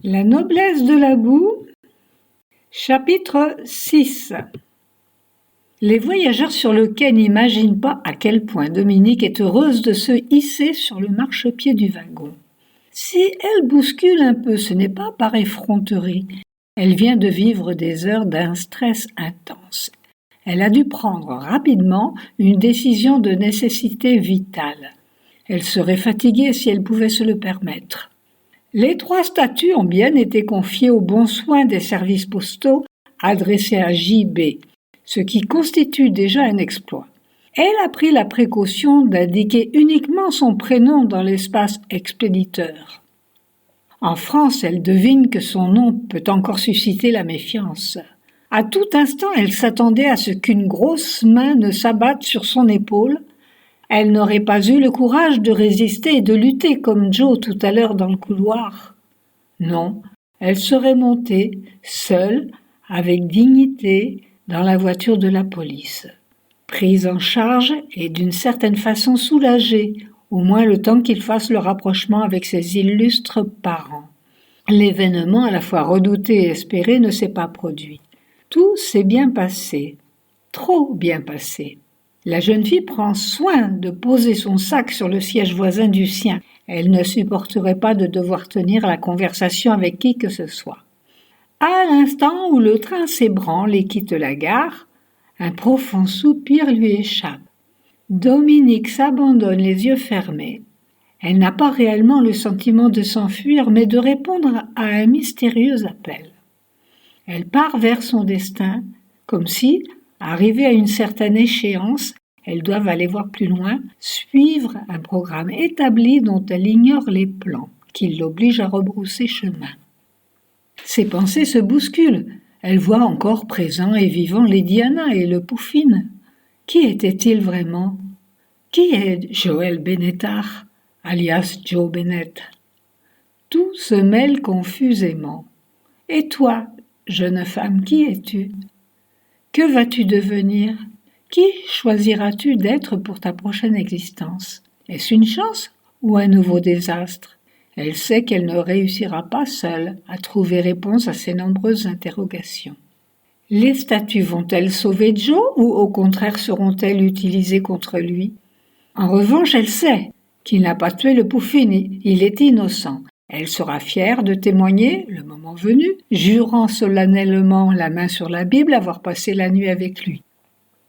La noblesse de la boue. Chapitre 6. Les voyageurs sur le quai n'imaginent pas à quel point Dominique est heureuse de se hisser sur le marchepied du wagon. Si elle bouscule un peu, ce n'est pas par effronterie. Elle vient de vivre des heures d'un stress intense. Elle a dû prendre rapidement une décision de nécessité vitale. Elle serait fatiguée si elle pouvait se le permettre. Les 3 statues ont bien été confiées aux bons soins des services postaux adressés à J.B., ce qui constitue déjà un exploit. Elle a pris la précaution d'indiquer uniquement son prénom dans l'espace expéditeur. En France, elle devine que son nom peut encore susciter la méfiance. À tout instant, elle s'attendait à ce qu'une grosse main ne s'abatte sur son épaule. Elle n'aurait pas eu le courage de résister et de lutter comme Joe tout à l'heure dans le couloir. Non, elle serait montée, seule, avec dignité, dans la voiture de la police. Prise en charge et d'une certaine façon soulagée, au moins le temps qu'il fasse le rapprochement avec ses illustres parents. L'événement à la fois redouté et espéré ne s'est pas produit. Tout s'est bien passé, trop bien passé. La jeune fille prend soin de poser son sac sur le siège voisin du sien. Elle ne supporterait pas de devoir tenir la conversation avec qui que ce soit. À l'instant où le train s'ébranle et quitte la gare, un profond soupir lui échappe. Dominique s'abandonne les yeux fermés. Elle n'a pas réellement le sentiment de s'enfuir, mais de répondre à un mystérieux appel. Elle part vers son destin, comme si, arrivée à une certaine échéance, elle doit aller voir plus loin, suivre un programme établi dont elle ignore les plans, qui l'oblige à rebrousser chemin. Ses pensées se bousculent. Elle voit encore présents et vivants les Diana et le Pouffine. Qui était-il vraiment ? Qui est Joël Benettard, alias Joe Bennett ? Tout se mêle confusément. Et toi, jeune femme, qui es-tu ? Que vas-tu devenir ? Qui choisiras-tu d'être pour ta prochaine existence ? Est-ce une chance ou un nouveau désastre ? Elle sait qu'elle ne réussira pas seule à trouver réponse à ces nombreuses interrogations. Les statues vont-elles sauver Joe ou au contraire seront-elles utilisées contre lui ? En revanche, elle sait qu'il n'a pas tué le Pouffine, il est innocent. Elle sera fière de témoigner, le moment venu, jurant solennellement la main sur la Bible avoir passé la nuit avec lui.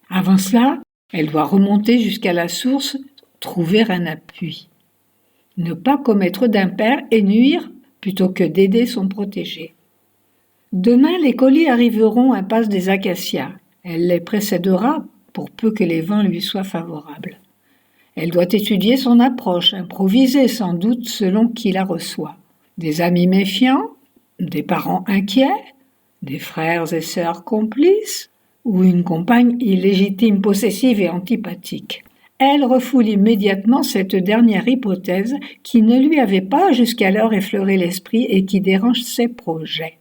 Avant cela, elle doit remonter jusqu'à la source, trouver un appui. Ne pas commettre d'impair et nuire plutôt que d'aider son protégé. Demain, les colis arriveront à Passe des Acacias. Elle les précédera pour peu que les vents lui soient favorables. Elle doit étudier son approche, improviser sans doute selon qui la reçoit. Des amis méfiants, des parents inquiets, des frères et sœurs complices, ou une compagne illégitime, possessive et antipathique. Elle refoule immédiatement cette dernière hypothèse qui ne lui avait pas jusqu'alors effleuré l'esprit et qui dérange ses projets.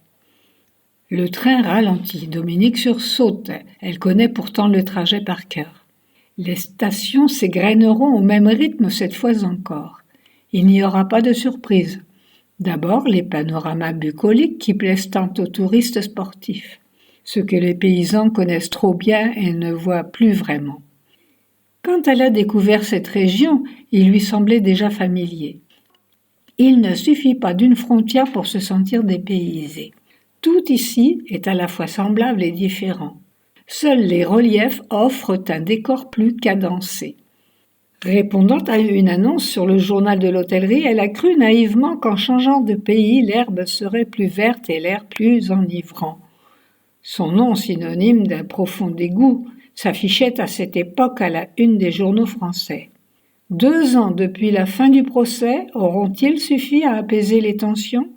Le train ralentit, Dominique sursaute, elle connaît pourtant le trajet par cœur. Les stations s'égrèneront au même rythme cette fois encore. Il n'y aura pas de surprise. D'abord, les panoramas bucoliques qui plaisent tant aux touristes sportifs, ce que les paysans connaissent trop bien et ne voient plus vraiment. Quand elle a découvert cette région, il lui semblait déjà familier. Il ne suffit pas d'une frontière pour se sentir dépaysé. Tout ici est à la fois semblable et différent. Seuls les reliefs offrent un décor plus cadencé. Répondant à une annonce sur le journal de l'hôtellerie, elle a cru naïvement qu'en changeant de pays, l'herbe serait plus verte et l'air plus enivrant. Son nom, synonyme d'un profond dégoût, s'affichait à cette époque à la une des journaux français. 2 ans depuis la fin du procès auront-ils suffi à apaiser les tensions ?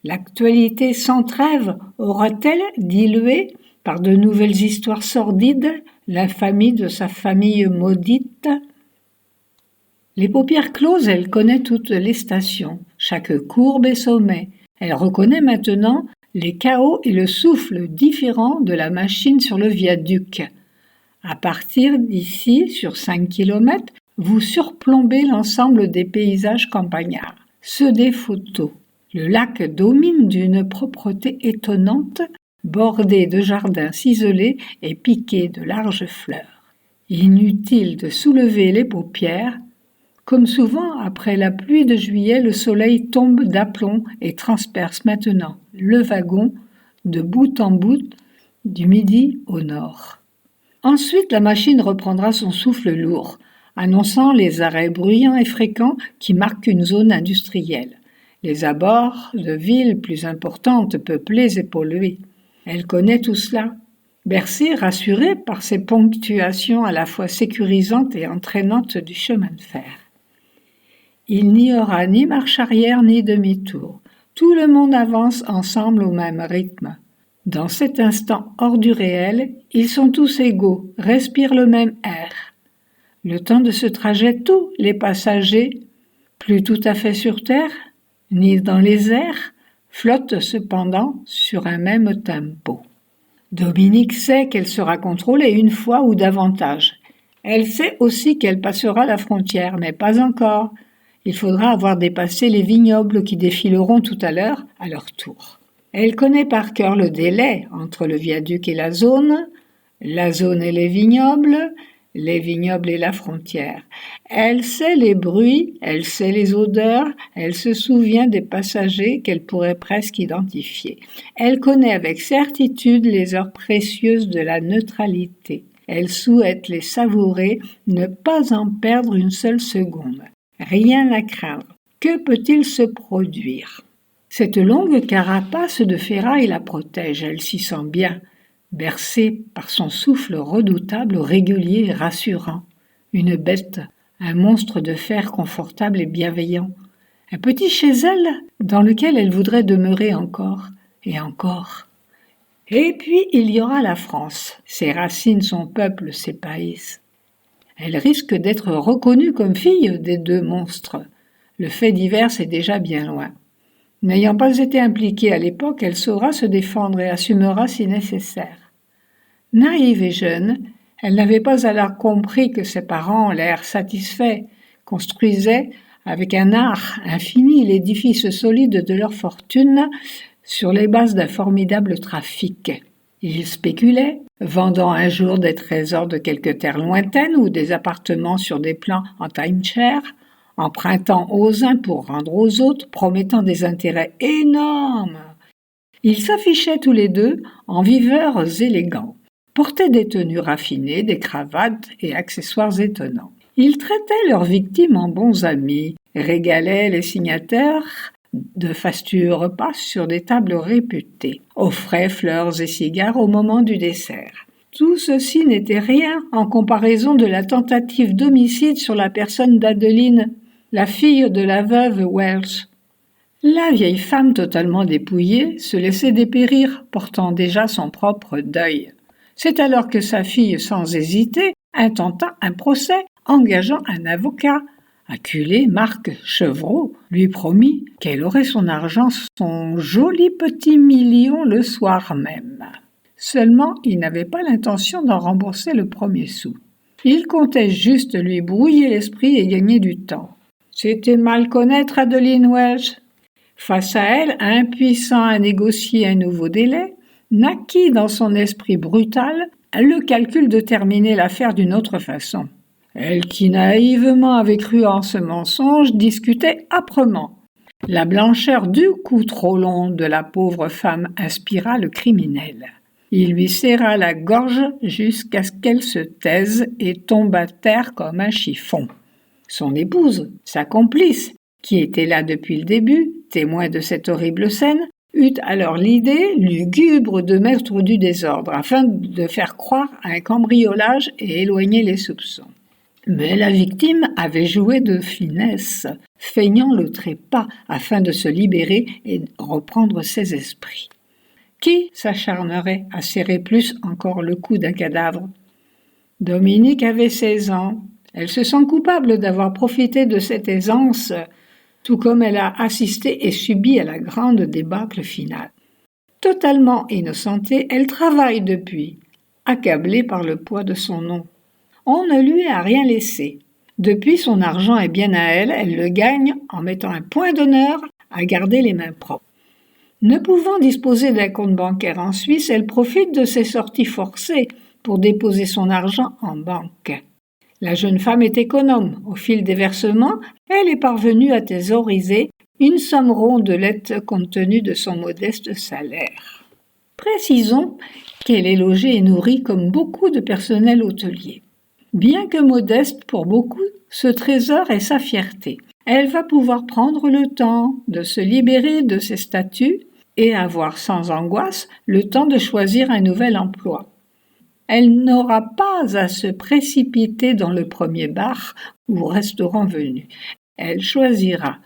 L'actualité sans trêve aura-t-elle dilué, par de nouvelles histoires sordides, l'infamie de sa famille maudite ? Les paupières closes, elle connaît toutes les stations, chaque courbe et sommet. Elle reconnaît maintenant les cahots et le souffle différent de la machine sur le viaduc. À partir d'ici, sur 5 km, vous surplombez l'ensemble des paysages campagnards, ceux des photos. Le lac domine d'une propreté étonnante, bordé de jardins ciselés et piqué de larges fleurs. Inutile de soulever les paupières. Comme souvent, après la pluie de juillet, le soleil tombe d'aplomb et transperce maintenant le wagon de bout en bout, du midi au nord. Ensuite, la machine reprendra son souffle lourd, annonçant les arrêts bruyants et fréquents qui marquent une zone industrielle, les abords de villes plus importantes, peuplées et polluées. Elle connaît tout cela. Bercy, rassurée par ces ponctuations à la fois sécurisantes et entraînantes du chemin de fer. Il n'y aura ni marche arrière ni demi-tour. Tout le monde avance ensemble au même rythme. Dans cet instant hors du réel, ils sont tous égaux, respirent le même air. Le temps de ce trajet, tous les passagers, plus tout à fait sur terre, ni dans les airs, flottent cependant sur un même tempo. Dominique sait qu'elle sera contrôlée une fois ou davantage. Elle sait aussi qu'elle passera la frontière, mais pas encore. Il faudra avoir dépassé les vignobles qui défileront tout à l'heure à leur tour. Elle connaît par cœur le délai entre le viaduc et la zone et les vignobles et la frontière. Elle sait les bruits, elle sait les odeurs, elle se souvient des passagers qu'elle pourrait presque identifier. Elle connaît avec certitude les heures précieuses de la neutralité. Elle souhaite les savourer, ne pas en perdre une seule seconde. Rien à craindre. Que peut-il se produire ? Cette longue carapace de ferraille la protège, elle s'y sent bien, bercée par son souffle redoutable, régulier et rassurant. Une bête, un monstre de fer confortable et bienveillant. Un petit chez elle dans lequel elle voudrait demeurer encore et encore. Et puis il y aura la France, ses racines, son peuple, ses pays. Elle risque d'être reconnue comme fille des deux monstres. Le fait divers est déjà bien loin. N'ayant pas été impliquée à l'époque, elle saura se défendre et assumera si nécessaire. Naïve et jeune, elle n'avait pas alors compris que ses parents, l'air satisfaits, construisaient avec un art infini l'édifice solide de leur fortune sur les bases d'un formidable trafic. Ils spéculaient, vendant un jour des trésors de quelques terres lointaines ou des appartements sur des plans en timeshare, empruntant aux uns pour rendre aux autres, promettant des intérêts énormes. Ils s'affichaient tous les deux en viveurs élégants, portaient des tenues raffinées, des cravates et accessoires étonnants. Ils traitaient leurs victimes en bons amis, régalaient les signataires de fastueux repas sur des tables réputées, offraient fleurs et cigares au moment du dessert. Tout ceci n'était rien en comparaison de la tentative d'homicide sur la personne d'Adeline, la fille de la veuve Welsh. La vieille femme totalement dépouillée se laissait dépérir, portant déjà son propre deuil. C'est alors que sa fille, sans hésiter, intenta un procès, engageant un avocat. Acculée, Marc Chevreau lui promit qu'elle aurait son argent, son joli petit million, le soir même. Seulement, il n'avait pas l'intention d'en rembourser le premier sou. Il comptait juste lui brouiller l'esprit et gagner du temps. C'était mal connaître Adeline Welsh. Face à elle, impuissant à négocier un nouveau délai, naquit dans son esprit brutal le calcul de terminer l'affaire d'une autre façon. Elle qui naïvement avait cru en ce mensonge discutait âprement. La blancheur du cou trop long de la pauvre femme inspira le criminel. Il lui serra la gorge jusqu'à ce qu'elle se taise et tombe à terre comme un chiffon. Son épouse, sa complice, qui était là depuis le début, témoin de cette horrible scène, eut alors l'idée lugubre de mettre du désordre afin de faire croire à un cambriolage et éloigner les soupçons. Mais la victime avait joué de finesse, feignant le trépas afin de se libérer et reprendre ses esprits. Qui s'acharnerait à serrer plus encore le cou d'un cadavre ? Dominique avait 16 ans. Elle se sent coupable d'avoir profité de cette aisance, tout comme elle a assisté et subi à la grande débâcle finale. Totalement innocentée, elle travaille depuis, accablée par le poids de son nom. On ne lui a rien laissé. Depuis, son argent est bien à elle, elle le gagne en mettant un point d'honneur à garder les mains propres. Ne pouvant disposer d'un compte bancaire en Suisse, elle profite de ses sorties forcées pour déposer son argent en banque. La jeune femme est économe. Au fil des versements, elle est parvenue à thésauriser une somme rondelette compte tenu de son modeste salaire. Précisons qu'elle est logée et nourrie comme beaucoup de personnel hôtelier. Bien que modeste pour beaucoup, ce trésor est sa fierté. Elle va pouvoir prendre le temps de se libérer de ses statuts et avoir sans angoisse le temps de choisir un nouvel emploi. Elle n'aura pas à se précipiter dans le premier bar ou restaurant venu. Elle choisira.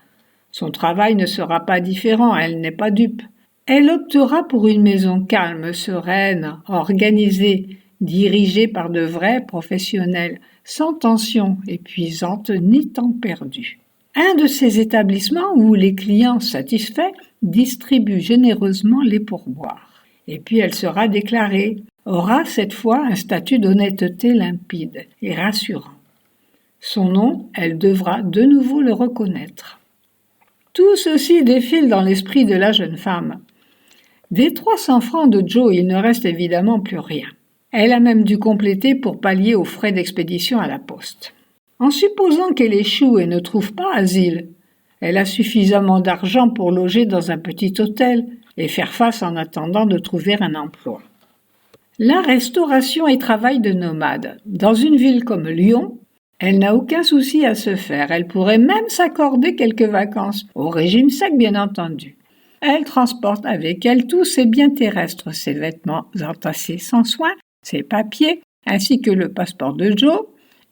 Son travail ne sera pas différent, elle n'est pas dupe. Elle optera pour une maison calme, sereine, organisée, dirigée par de vrais professionnels, sans tension épuisante ni temps perdu. Un de ces établissements où les clients satisfaits distribuent généreusement les pourboires. Et puis elle sera déclarée, aura cette fois un statut d'honnêteté limpide et rassurant. Son nom, elle devra de nouveau le reconnaître. Tout ceci défile dans l'esprit de la jeune femme. Des 300 francs de Joe, il ne reste évidemment plus rien. Elle a même dû compléter pour pallier aux frais d'expédition à la poste. En supposant qu'elle échoue et ne trouve pas asile, elle a suffisamment d'argent pour loger dans un petit hôtel et faire face en attendant de trouver un emploi. La restauration est travail de nomade. Dans une ville comme Lyon, elle n'a aucun souci à se faire. Elle pourrait même s'accorder quelques vacances, au régime sec bien entendu. Elle transporte avec elle tous ses biens terrestres, ses vêtements entassés sans soin, ses papiers, ainsi que le passeport de Joe,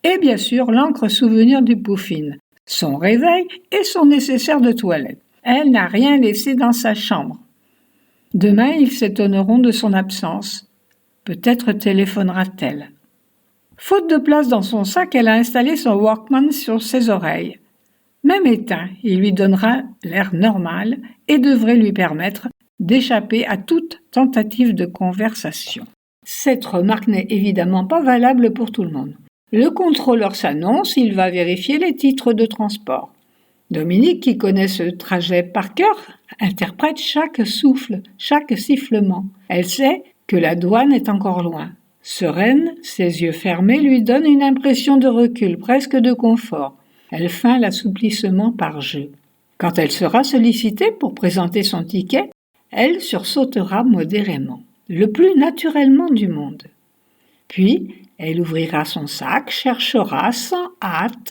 et bien sûr l'encre souvenir du Pouffine, son réveil et son nécessaire de toilette. Elle n'a rien laissé dans sa chambre. Demain, ils s'étonneront de son absence. Peut-être téléphonera-t-elle. Faute de place dans son sac, elle a installé son Walkman sur ses oreilles. Même éteint, il lui donnera l'air normal et devrait lui permettre d'échapper à toute tentative de conversation. Cette remarque n'est évidemment pas valable pour tout le monde. Le contrôleur s'annonce, il va vérifier les titres de transport. Dominique, qui connaît ce trajet par cœur, interprète chaque souffle, chaque sifflement. Elle sait que la douane est encore loin. Sereine, ses yeux fermés lui donnent une impression de recul, presque de confort. Elle feint l'assouplissement par jeu. Quand elle sera sollicitée pour présenter son ticket, elle sursautera modérément, le plus naturellement du monde. Puis, elle ouvrira son sac, cherchera sans hâte,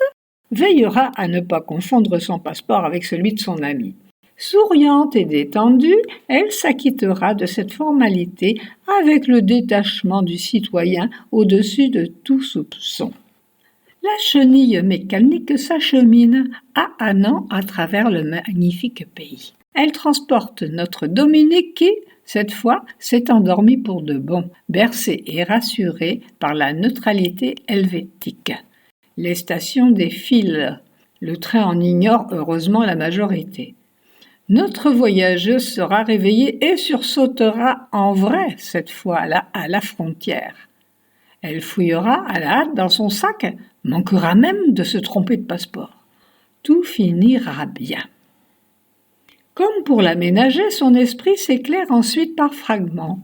veillera à ne pas confondre son passeport avec celui de son ami. Souriante et détendue, elle s'acquittera de cette formalité avec le détachement du citoyen au-dessus de tout soupçon. La chenille mécanique s'achemine âne à travers le magnifique pays. Elle transporte notre Dominique qui, cette fois, s'est endormi pour de bon, bercé et rassuré par la neutralité helvétique. Les stations défilent. Le train en ignore heureusement la majorité. Notre voyageuse sera réveillée et sursautera en vrai, cette fois à la frontière. Elle fouillera à la hâte dans son sac, manquera même de se tromper de passeport. Tout finira bien. Comme pour la ménager, son esprit s'éclaire ensuite par fragments.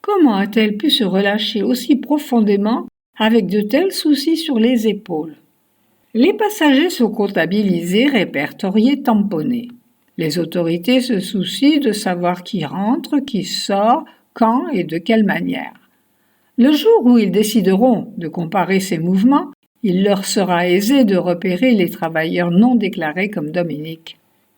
Comment a-t-elle pu se relâcher aussi profondément avec de tels soucis sur les épaules? Les passagers sont comptabilisés, répertoriés, tamponnés. Les autorités se soucient de savoir qui rentre, qui sort, quand et de quelle manière. Le jour où ils décideront de comparer ces mouvements, il leur sera aisé de repérer les travailleurs non déclarés comme Dominique.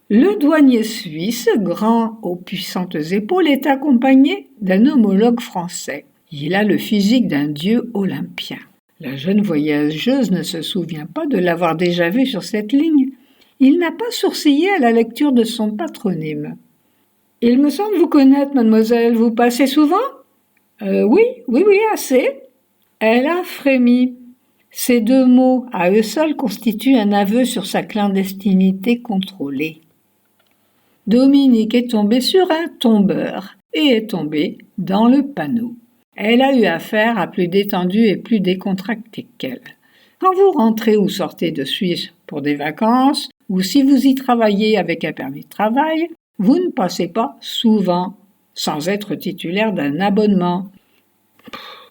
Le douanier suisse, grand aux puissantes épaules, est accompagné d'un homologue français. Il a le physique d'un dieu olympien. La jeune voyageuse ne se souvient pas de l'avoir déjà vu sur cette ligne. Il n'a pas sourcillé à la lecture de son patronyme. « Il me semble vous connaître, mademoiselle. Vous passez souvent ?»« Oui, assez. » Elle a frémi. Ces deux mots, à eux seuls, constituent un aveu sur sa clandestinité contrôlée. Dominique est tombée sur un tombeur et est tombée dans le panneau. Elle a eu affaire à plus détendu et plus décontracté qu'elle. Quand vous rentrez ou sortez de Suisse pour des vacances, ou si vous y travaillez avec un permis de travail, vous ne passez pas souvent sans être titulaire d'un abonnement.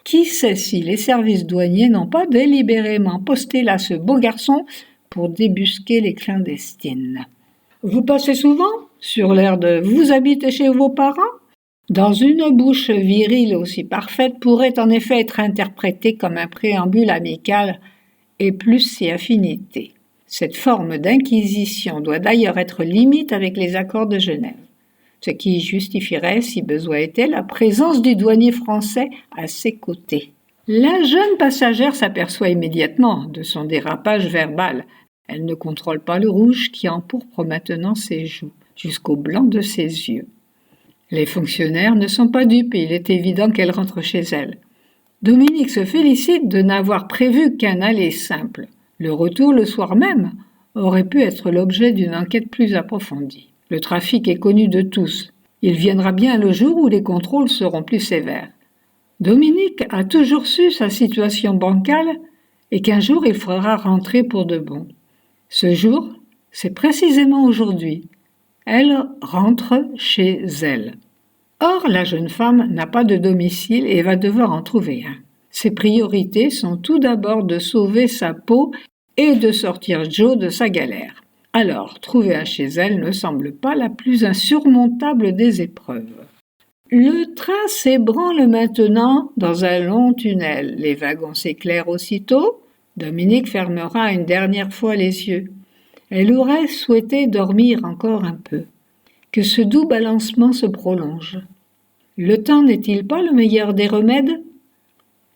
Qui sait si les services douaniers n'ont pas délibérément posté là ce beau garçon pour débusquer les clandestines. Vous passez souvent sur l'air de « vous habitez chez vos parents » dans une bouche virile aussi parfaite pourrait en effet être interprétée comme un préambule amical et plus si affinité. Cette forme d'inquisition doit d'ailleurs être limite avec les accords de Genève, ce qui justifierait, si besoin était, la présence du douanier français à ses côtés. La jeune passagère s'aperçoit immédiatement de son dérapage verbal. Elle ne contrôle pas le rouge qui empourpre maintenant ses joues, jusqu'au blanc de ses yeux. Les fonctionnaires ne sont pas dupes et il est évident qu'elle rentre chez elle. Dominique se félicite de n'avoir prévu qu'un aller simple. Le retour le soir même aurait pu être l'objet d'une enquête plus approfondie. Le trafic est connu de tous. Il viendra bien le jour où les contrôles seront plus sévères. Dominique a toujours su sa situation bancale et qu'un jour il fera rentrer pour de bon. Ce jour, c'est précisément aujourd'hui. Elle rentre chez elle. Or, la jeune femme n'a pas de domicile et va devoir en trouver un. Ses priorités sont tout d'abord de sauver sa peau et de sortir Joe de sa galère. Alors, trouver un chez elle ne semble pas la plus insurmontable des épreuves. Le train s'ébranle maintenant dans un long tunnel. Les wagons s'éclairent aussitôt. Dominique fermera une dernière fois les yeux. Elle aurait souhaité dormir encore un peu. Que ce doux balancement se prolonge. Le temps n'est-il pas le meilleur des remèdes ?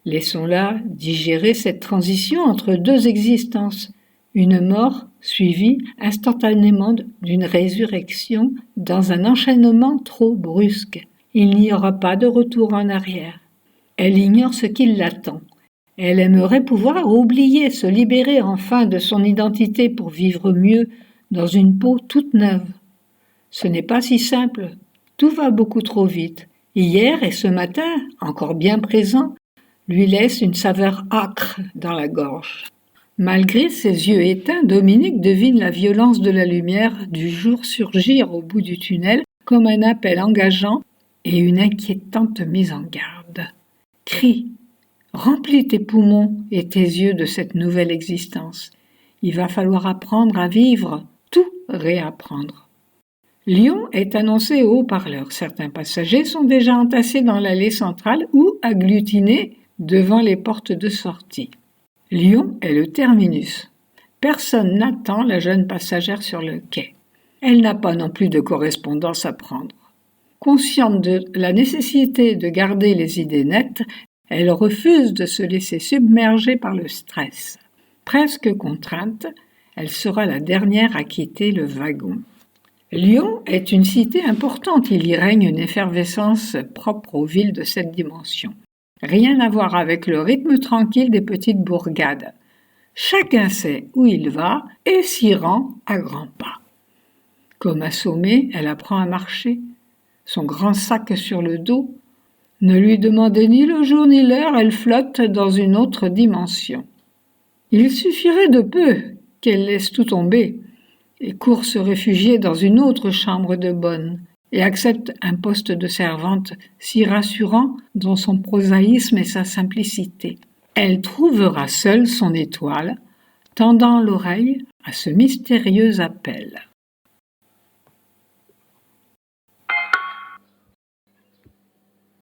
Laissons-la digérer cette transition entre deux existences. Une mort suivie instantanément d'une résurrection dans un enchaînement trop brusque. Il n'y aura pas de retour en arrière. Elle ignore ce qui l'attend. Elle aimerait pouvoir oublier, se libérer enfin de son identité pour vivre mieux dans une peau toute neuve. Ce n'est pas si simple. Tout va beaucoup trop vite. Hier et ce matin, encore bien présent, lui laisse une saveur âcre dans la gorge. Malgré ses yeux éteints, Dominique devine la violence de la lumière du jour surgir au bout du tunnel comme un appel engageant et une inquiétante mise en garde. Crie, remplis tes poumons et tes yeux de cette nouvelle existence. Il va falloir apprendre à vivre, tout réapprendre. Lyon est annoncé au haut-parleur. Certains passagers sont déjà entassés dans l'allée centrale ou agglutinés devant les portes de sortie. Lyon est le terminus. Personne n'attend la jeune passagère sur le quai. Elle n'a pas non plus de correspondance à prendre. Consciente de la nécessité de garder les idées nettes, elle refuse de se laisser submerger par le stress. Presque contrainte, elle sera la dernière à quitter le wagon. Lyon est une cité importante, il y règne une effervescence propre aux villes de cette dimension. Rien à voir avec le rythme tranquille des petites bourgades. Chacun sait où il va et s'y rend à grands pas. Comme assommée, elle apprend à marcher. Son grand sac sur le dos. Ne lui demandez ni le jour ni l'heure, elle flotte dans une autre dimension. Il suffirait de peu qu'elle laisse tout tomber et court se réfugier dans une autre chambre de bonne et accepte un poste de servante si rassurant dans son prosaïsme et sa simplicité. Elle trouvera seule son étoile, tendant l'oreille à ce mystérieux appel.